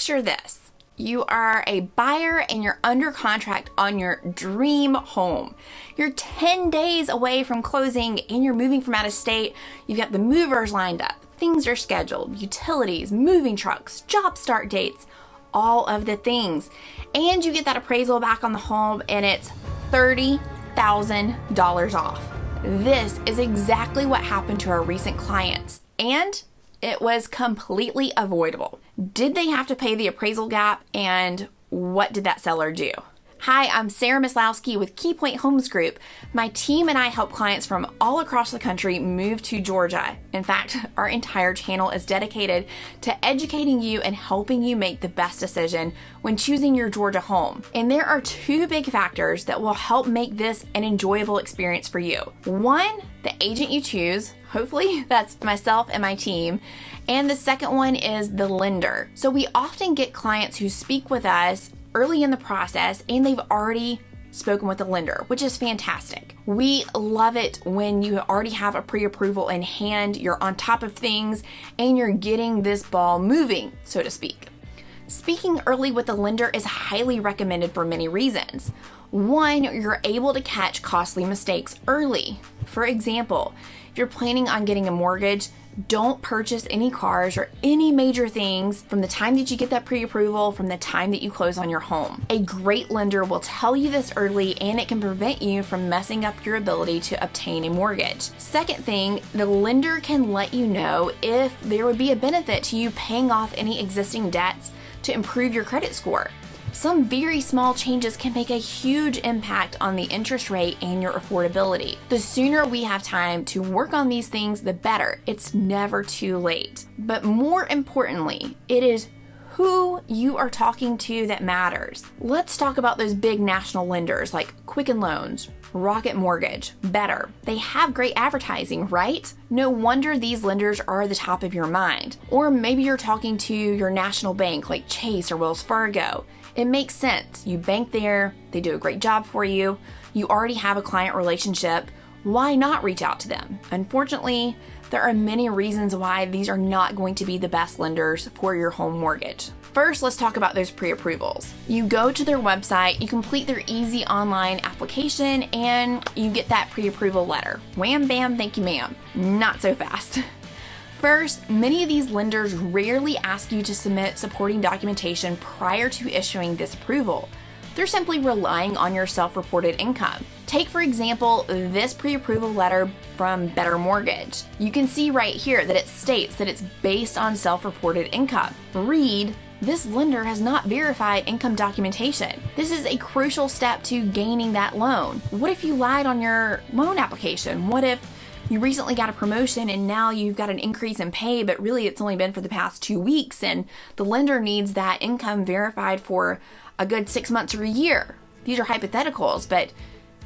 Picture this. You are a buyer and you're under contract on your dream home. You're 10 days away from closing and you're moving from out of state. You've got the movers lined up. Things are scheduled, utilities, moving trucks, job start dates, all of the things. And you get that appraisal back on the home and it's $30,000 off. This is exactly what happened to our recent clients, and it was completely avoidable. Did they have to pay the appraisal gap, and what did that seller do? Hi, I'm Sarah Maslowski with KeyPoint Homes Group. My team and I help clients from all across the country move to Georgia. In fact, our entire channel is dedicated to educating you and helping you make the best decision when choosing your Georgia home. And there are two big factors that will help make this an enjoyable experience for you. One, the agent you choose. Hopefully that's myself and my team. And the second one is the lender. So we often get clients who speak with us early in the process and they've already spoken with the lender, which is fantastic. We love it when you already have a pre-approval in hand, you're on top of things, and you're getting this ball moving, so to speak. Speaking early with the lender is highly recommended for many reasons. One, you're able to catch costly mistakes early. For example, if you're planning on getting a mortgage, don't purchase any cars or any major things from the time that you get that pre-approval, from the time that you close on your home. A great lender will tell you this early and it can prevent you from messing up your ability to obtain a mortgage. Second thing, the lender can let you know if there would be a benefit to you paying off any existing debts to improve your credit score. Some very small changes can make a huge impact on the interest rate and your affordability. The sooner we have time to work on these things, the better. It's never too late. But more importantly, it is who you are talking to that matters. Let's talk about those big national lenders like Quicken Loans, Rocket Mortgage, Better. They have great advertising, right? No wonder these lenders are the top of your mind. Or maybe you're talking to your national bank like Chase or Wells Fargo. It makes sense. You bank there, they do a great job for you, you already have a client relationship. Why not reach out to them? Unfortunately, there are many reasons why these are not going to be the best lenders for your home mortgage. First, let's talk about those pre-approvals. You go to their website, you complete their easy online application, and you get that pre-approval letter. Wham, bam, thank you, ma'am. Not so fast. First, many of these lenders rarely ask you to submit supporting documentation prior to issuing this approval. They're simply relying on your self-reported income. Take, for example, this pre-approval letter from Better Mortgage. You can see right here that it states that it's based on self-reported income. Read, this lender has not verified income documentation. This is a crucial step to gaining that loan. What if you lied on your loan application? What if you recently got a promotion and now you've got an increase in pay, but really it's only been for the past 2 weeks and the lender needs that income verified for a good 6 months or a year? These are hypotheticals, but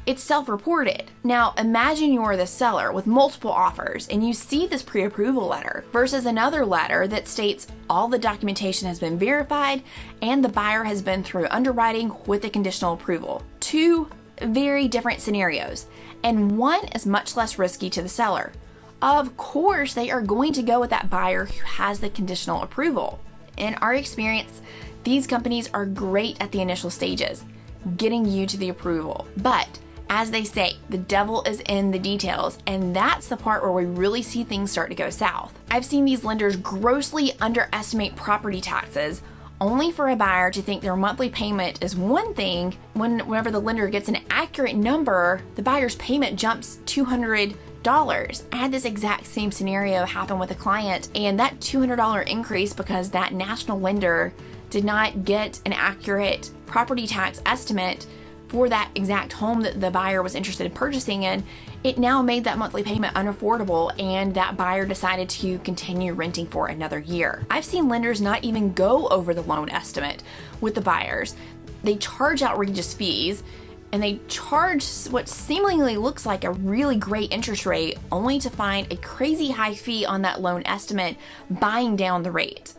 it's self-reported. Now imagine you're the seller with multiple offers and you see this pre-approval letter versus another letter that states all the documentation has been verified and the buyer has been through underwriting with a conditional approval. Two very different scenarios, and one is much less risky to the seller. Of course, they are going to go with that buyer who has the conditional approval. In our experience, these companies are great at the initial stages, getting you to the approval. But as they say, the devil is in the details, and that's the part where we really see things start to go south. I've seen these lenders grossly underestimate property taxes only for a buyer to think their monthly payment is one thing. Whenever the lender gets an accurate number, the buyer's payment jumps $200. I had this exact same scenario happen with a client, and that $200 increase because that national lender did not get an accurate property tax estimate for that exact home that the buyer was interested in purchasing in, it now made that monthly payment unaffordable, and that buyer decided to continue renting for another year. I've seen lenders not even go over the loan estimate with the buyers. They charge outrageous fees, and they charge what seemingly looks like a really great interest rate, only to find a crazy high fee on that loan estimate, buying down the rate.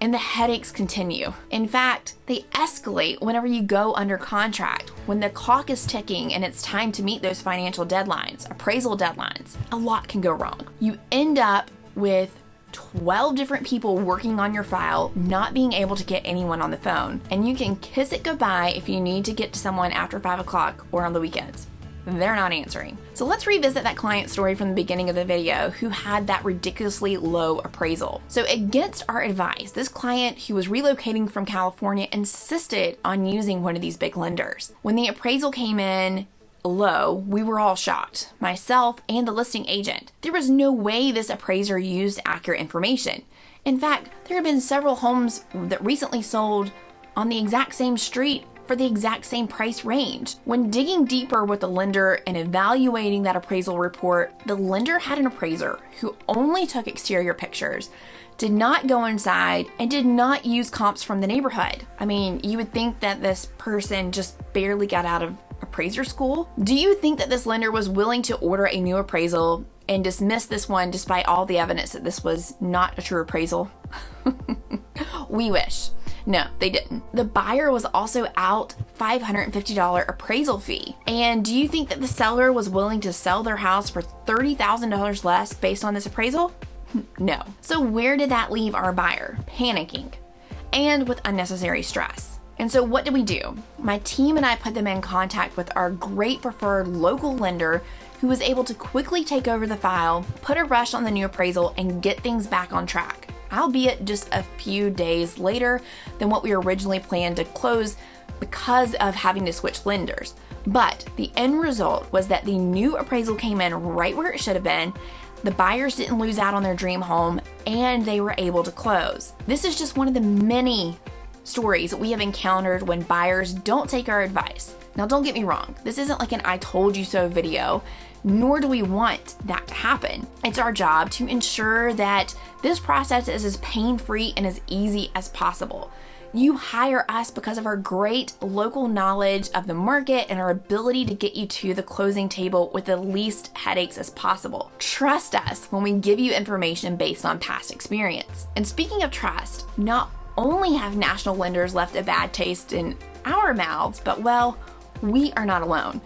And the headaches continue. In fact, they escalate whenever you go under contract. When the clock is ticking and it's time to meet those financial deadlines, appraisal deadlines, a lot can go wrong. You end up with 12 different people working on your file, not being able to get anyone on the phone, and you can kiss it goodbye if you need to get to someone after 5 o'clock or on the weekends. They're not answering. So let's revisit that client story from the beginning of the video who had that ridiculously low appraisal. So against our advice, this client who was relocating from California insisted on using one of these big lenders. When the appraisal came in low, we were all shocked, myself and the listing agent. There was no way this appraiser used accurate information. In fact, there have been several homes that recently sold on the exact same street for the exact same price range. When digging deeper with the lender and evaluating that appraisal report, the lender had an appraiser who only took exterior pictures, did not go inside, and did not use comps from the neighborhood. I mean, you would think that this person just barely got out of appraiser school. Do you think that this lender was willing to order a new appraisal and dismiss this one despite all the evidence that this was not a true appraisal? We wish. No, they didn't. The buyer was also out $550 appraisal fee. And do you think that the seller was willing to sell their house for $30,000 less based on this appraisal? No. So where did that leave our buyer? Panicking and with unnecessary stress. And so what did we do? My team and I put them in contact with our great preferred local lender who was able to quickly take over the file, put a rush on the new appraisal, and get things back on track, albeit just a few days later than what we originally planned to close because of having to switch lenders. But the end result was that the new appraisal came in right where it should have been, the buyers didn't lose out on their dream home, and they were able to close. This is just one of the many stories that we have encountered when buyers don't take our advice. Now, don't get me wrong, this isn't like an I told you so video, nor do we want that to happen. It's our job to ensure that this process is as pain-free and as easy as possible. You hire us because of our great local knowledge of the market and our ability to get you to the closing table with the least headaches as possible. Trust us when we give you information based on past experience. And speaking of trust, not only have national lenders left a bad taste in our mouths, but well, we are not alone.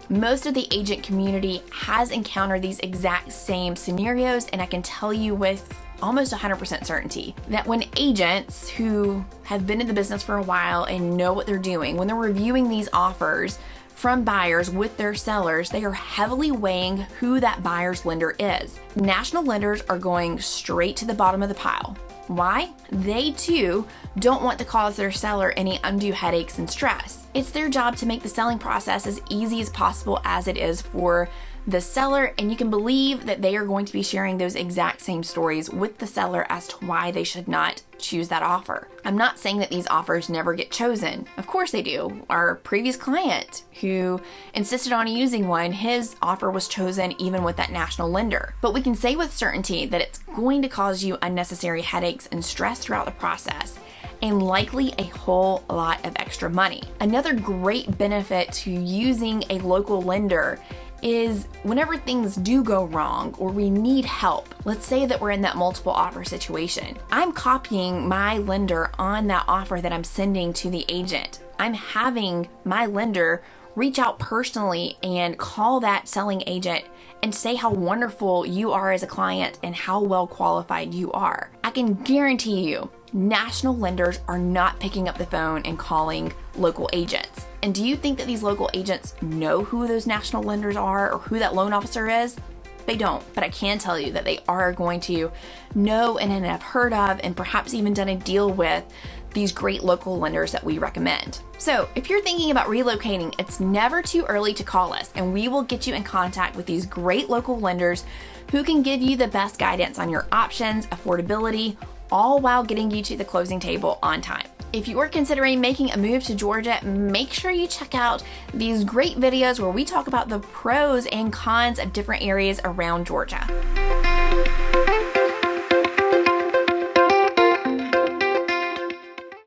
Most of the agent community has encountered these exact same scenarios, and I can tell you with almost 100% certainty that when agents who have been in the business for a while and know what they're doing, when they're reviewing these offers from buyers with their sellers, they are heavily weighing who that buyer's lender is. National lenders are going straight to the bottom of the pile. Why? They too don't want to cause their seller any undue headaches and stress. It's their job to make the selling process as easy as possible as it is for the seller, and you can believe that they are going to be sharing those exact same stories with the seller as to why they should not choose that offer. I'm not saying that these offers never get chosen. Of course they do. Our previous client who insisted on using one, his offer was chosen even with that national lender. But we can say with certainty that it's going to cause you unnecessary headaches and stress throughout the process, and likely a whole lot of extra money. Another great benefit to using a local lender is whenever things do go wrong or we need help, let's say that we're in that multiple offer situation, I'm copying my lender on that offer that I'm sending to the agent. I'm having my lender reach out personally and call that selling agent and say how wonderful you are as a client and how well qualified you are. I can guarantee you, national lenders are not picking up the phone and calling local agents. And do you think that these local agents know who those national lenders are or who that loan officer is? They don't, but I can tell you that they are going to know and have heard of and perhaps even done a deal with these great local lenders that we recommend. So if you're thinking about relocating, it's never too early to call us, and we will get you in contact with these great local lenders who can give you the best guidance on your options, affordability, all while getting you to the closing table on time. If you are considering making a move to Georgia, make sure you check out these great videos where we talk about the pros and cons of different areas around Georgia.